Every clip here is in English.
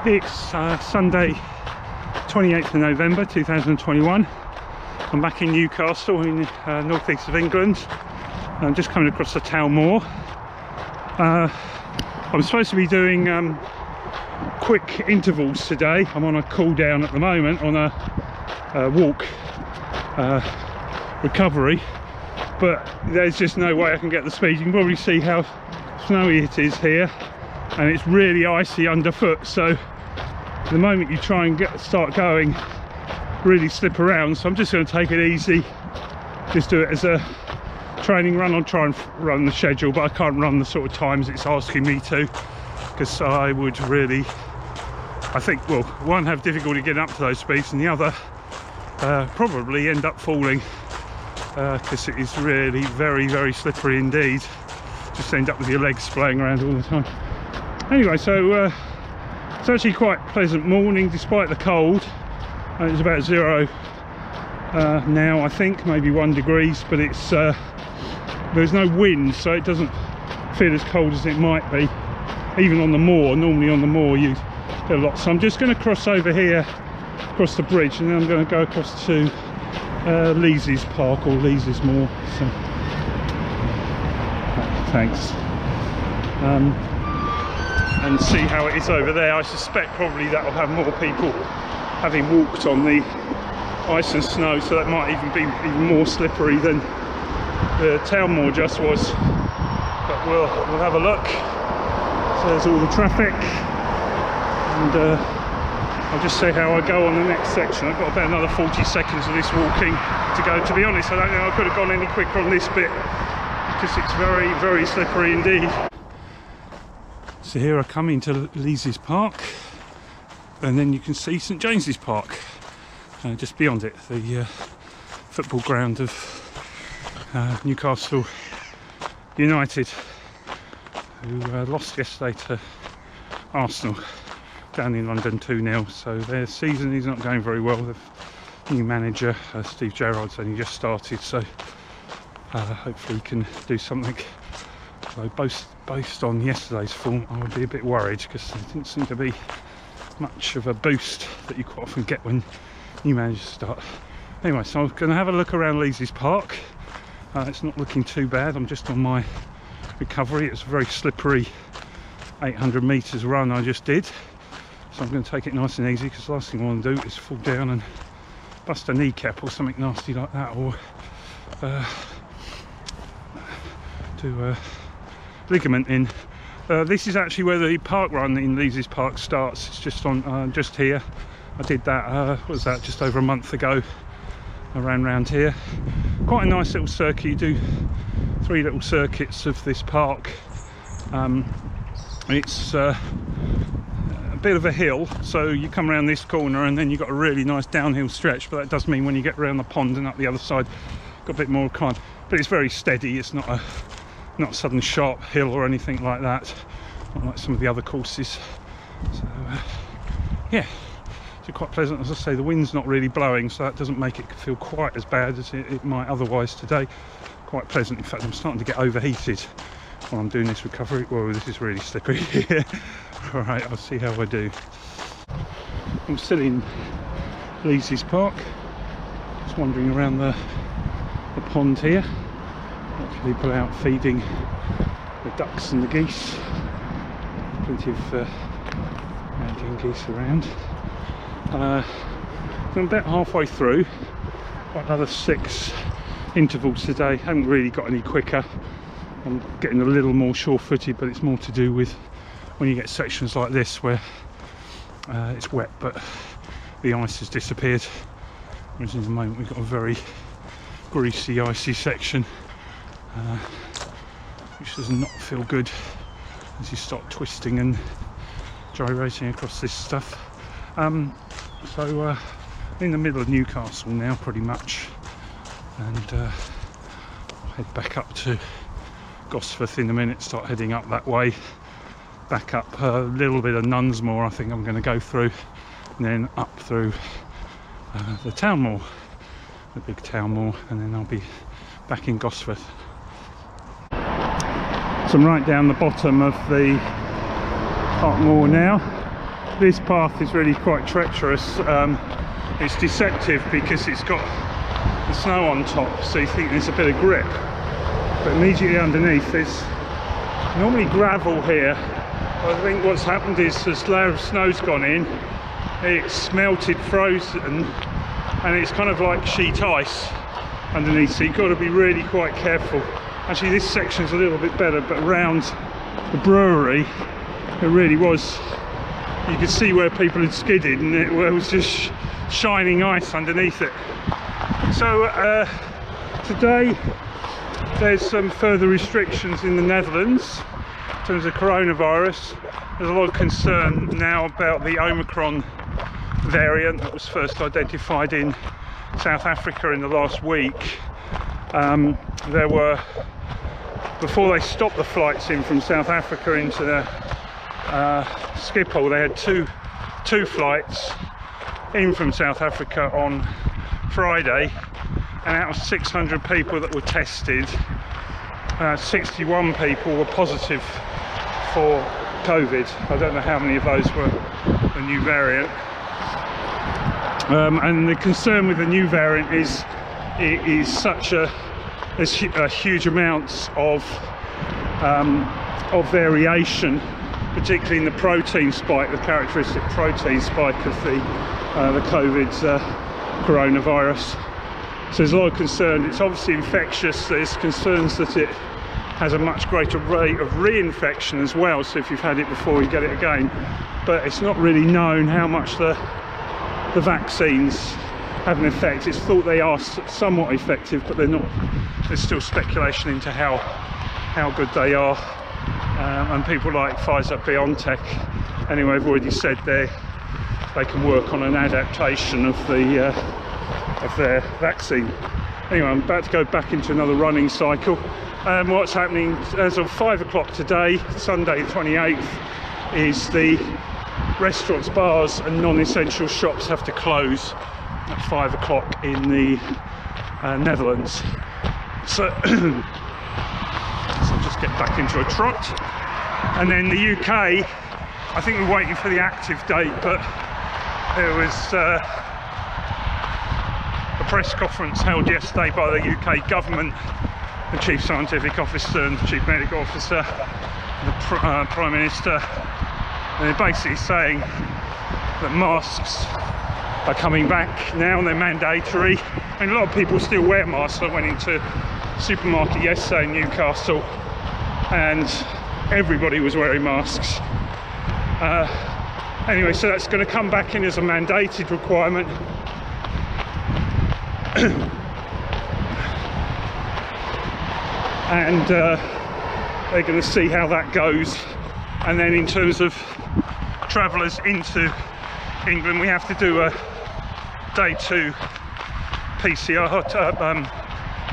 It's Sunday 28th of November 2021. I'm back in Newcastle in northeast of England. I'm just coming across the Town Moor. I'm supposed to be doing quick intervals today. I'm on a cool down at the moment on a walk recovery, but there's just no way I can get the speed. You can probably see how snowy it is here, and it's really icy underfoot, so the moment you try and start going, really slip around. So I'm just going to take it easy, just do it as a training run. I'll try and run the schedule, but I can't run the sort of times it's asking me to, because I would really, I think, well, one, have difficulty getting up to those speeds, and the other probably end up falling, because it is really very, very slippery indeed. Just end up with your legs splaying around all the time. Anyway, so it's actually quite a pleasant morning despite the cold. It's about 0 now, I think, maybe 1 degree, but it's there's no wind, so it doesn't feel as cold as it might be. Even on the moor, normally on the moor you get a lot. So I'm just going to cross over here, across the bridge, and then I'm going to go across to Leazes Park, or Leazes Moor. So, thanks. And see how it is over there. I suspect probably that will have more people having walked on the ice and snow, so that might even be even more slippery than the Town Moor just was. But we'll have a look. So there's all the traffic, and I'll just see how I go on the next section. I've got about another 40 seconds of this walking to go. To be honest, I don't think I could have gone any quicker on this bit, because it's very, very slippery indeed. So here I come into Leazes Park, and then you can see St James's Park just beyond it, the football ground of Newcastle United, who lost yesterday to Arsenal down in London 2-0. So their season is not going very well. The new manager, Steve Gerrard's only just started, so hopefully he can do something. Although based on yesterday's form, I would be a bit worried, because there didn't seem to be much of a boost that you quite often get when new managers start. Anyway, so I'm going to have a look around Leazes Park. It's not looking too bad. I'm just on my recovery. It's a very slippery 800 metres run I just did, so I'm going to take it nice and easy, because the last thing I want to do is fall down and bust a kneecap or something nasty like that, or do a ligament in. This is actually where the park run in Leazes Park starts. It's just on just here. I did that what was that, just over a month ago. I ran around here. Quite a nice little circuit. You do 3 little circuits of this park. It's a bit of a hill, so you come around this corner and then you've got a really nice downhill stretch, but that does mean when you get around the pond and up the other side, got a bit more climb. But it's very steady. It's not a sudden sharp hill or anything like that, not like some of the other courses. So yeah, it's quite pleasant. As I say, the wind's not really blowing, so that doesn't make it feel quite as bad as it might otherwise today. Quite pleasant. In fact, I'm starting to get overheated while I'm doing this recovery. Whoa, this is really slippery here. Alright, I'll see how I do. I'm still in Leazes Park, just wandering around the pond here. Lots of people out feeding the ducks and the geese. Plenty of mountain geese around. I'm about halfway through. Got another 6 intervals today. Haven't really got any quicker. I'm getting a little more sure-footed, but it's more to do with when you get sections like this where it's wet but the ice has disappeared. Whereas in the moment we've got a very greasy, icy section, which does not feel good as you start twisting and gyrating across this stuff. So in the middle of Newcastle now, pretty much, and I'll head back up to Gosforth in a minute, start heading up that way, back up a little bit of Moor I think I'm going to go through, and then up through the Town Moor, the big Town Moor, and then I'll be back in Gosforth. So I'm right down the bottom of the Park Moor now. this path is really quite treacherous. It's deceptive because it's got the snow on top, so you think there's a bit of grip, but immediately underneath there's normally gravel here. I think what's happened is as layer of snow's gone in, it's melted, frozen, and it's kind of like sheet ice underneath, so you've got to be really quite careful. Actually, this section's a little bit better, but around the brewery it really was, you could see where people had skidded and it was just shining ice underneath it. So today there's some further restrictions in the Netherlands in terms of coronavirus. There's a lot of concern now about the Omicron variant that was first identified in South Africa in the last week. There were, before they stopped the flights in from South Africa into the Schiphol, they had two flights in from South Africa on Friday, and out of 600 people that were tested, 61 people were positive for COVID. I don't know how many of those were the new variant. And the concern with the new variant is it is such there's huge amounts of variation, particularly in the protein spike, the characteristic protein spike of the COVID coronavirus. So there's a lot of concern. It's obviously infectious. There's concerns that it has a much greater rate of reinfection as well, so if you've had it before you get it again. But it's not really known how much the vaccines have an effect. It's thought they are somewhat effective, but they're not. There's still speculation into how good they are, and people like Pfizer-BioNTech anyway have already said they can work on an adaptation of their vaccine. Anyway, I'm about to go back into another running cycle. What's happening as of 5 o'clock today, Sunday the 28th, is the restaurants, bars and non-essential shops have to close at 5 o'clock in the Netherlands. So I'll just get back into a trot. And then the UK, I think we're waiting for the active date, but there was a press conference held yesterday by the UK government, the Chief Scientific Officer and the Chief Medical Officer, the Prime Minister, and they're basically saying that masks are coming back now and they're mandatory. And a lot of people still wear masks. I went into a supermarket yesterday in Newcastle and everybody was wearing masks. Anyway, so that's going to come back in as a mandated requirement. And they're going to see how that goes. And then in terms of travellers into England, we have to do a day 2 PCR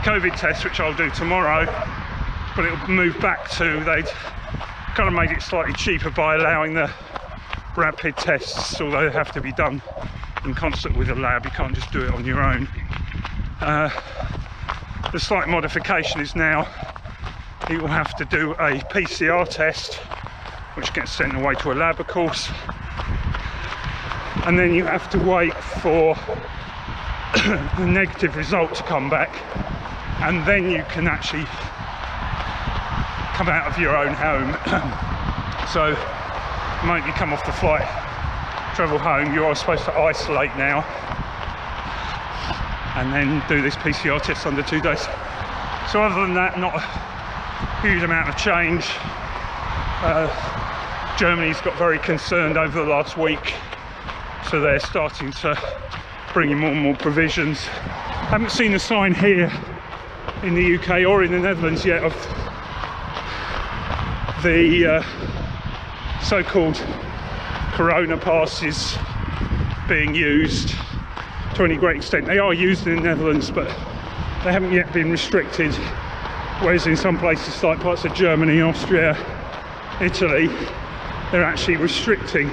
COVID test, which I'll do tomorrow, but it'll move back to, they'd kind of made it slightly cheaper by allowing the rapid tests, although they have to be done in concert with a lab. You can't just do it on your own. The slight modification is now you will have to do a PCR test, which gets sent away to a lab, of course, and then you have to wait for the negative result to come back, and then you can actually come out of your own home. So the moment you come off the flight, travel home, you are supposed to isolate now and then do this PCR test under 2 days. So other than that, not a huge amount of change. Germany's got very concerned over the last week, so they're starting to bring in more and more provisions. I haven't seen a sign here in the UK or in the Netherlands yet of the so-called corona passes being used to any great extent. They are used in the Netherlands, but they haven't yet been restricted, whereas in some places like parts of Germany, Austria, Italy, they're actually restricting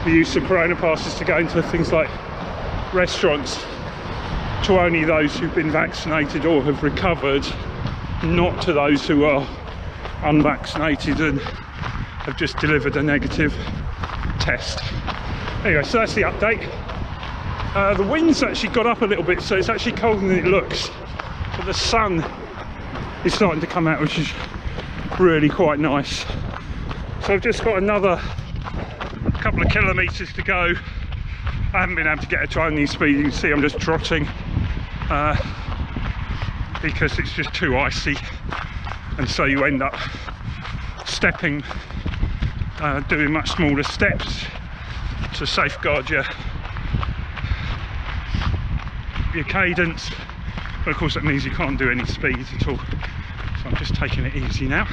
the use of corona passes to go into things like restaurants to only those who've been vaccinated or have recovered, not to those who are unvaccinated and have just delivered a negative test. Anyway, so that's the update. The wind's actually got up a little bit, so it's actually colder than it looks, but the sun is starting to come out, which is really quite nice. So I've just got another couple of kilometres to go. I haven't been able to get a Chinese speed. You can see I'm just trotting because it's just too icy, and so you end up stepping, doing much smaller steps to safeguard your cadence, but of course that means you can't do any speeds at all. So I'm just taking it easy now.